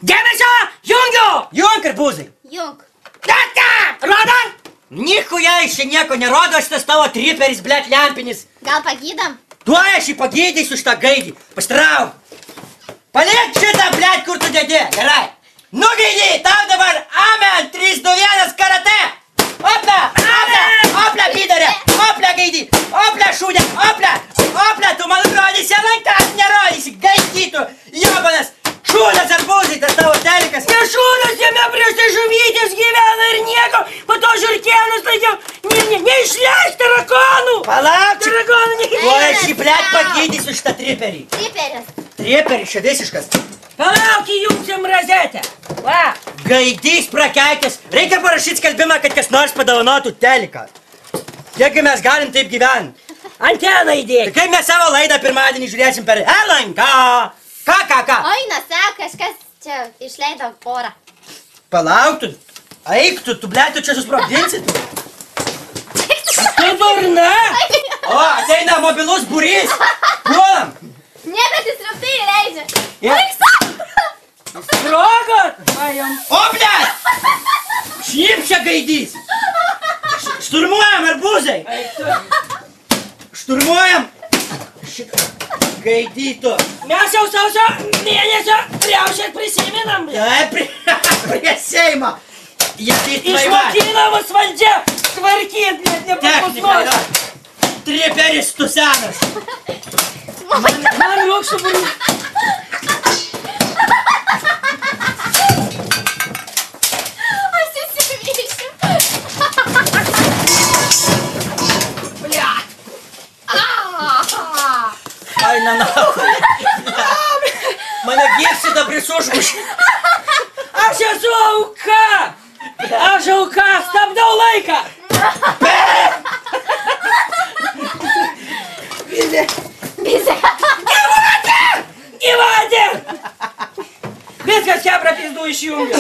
Dėmesio! Jungiu! Junk ir būzai. Junk. Rodo? Nichuja iš čia nieko nerodo, šitas tavo triperis, blet, lempinis. Gal pagydam? Tuoj aš jį pagydysiu šitą gaidį. Pastrauk. Paliek šitą, blet, kur tu dėdė. Gerai. Nugaidy, tau dabar amen, 3, 2, 1, karate. Opla, opla, opla, pidarė. Opla, gaidį. Opla, šūdė, opla. Opla, tu man rodysi, lankas nerodysi. Gaidytų, jobanas. Šūdas ar būzai, tas tavo telikas. Ne šūdas, jame prieš tai žuvytės gyvena ir nieko. Po to žiurkėnus laikiau. Neišleisk tarakonų. Palauk, čia. Tarakonų Tuoj neišleisk. aš jį, blet, pagydysiu šitą triperį. Triperis. Triperis, čia visiškas. Palauk, įjungsim rozetę. Va. Gaidys prakeikęs. Reikia parašyti skelbimą, kad kas nors padovanotų teliką. Kiekgi mes galim taip gyventi? Anteną Tai įdėk. kaip mes savo laidą pirmadienį žiūrėsim per LNK? Ką? Oi, nasa, kažkas čia išleido orą. Palauk tu. Eik tu, blet, tu čia susprogdinsi tu. Tu durna. O, ateina mobilus būrys. Puolam. Ne, bet jis rimtai leidžia. Ja. Sprogot. Va, jam. O, blet. Šnyp čia gaidys. Šturmuojam, arbūzai. Eik tu. Šturmuojam. Šitą gaidytų. Mes jau sausio mėnesio riaušės prisiminam. Taip, prie Seimo. Jie taip Išmokina mus valdžia tvarkyt, net nepaklusnuos. Triperis tu senas. Man rūkštų burį. Aš įsivyšiu. Blia. Ai, na. Mane gyvsita prisužmuš. Aš esu auka. Aš auka, stabdau laiką. Bizė. Gyvatė! Viskas, kebra pizdu išjungiu.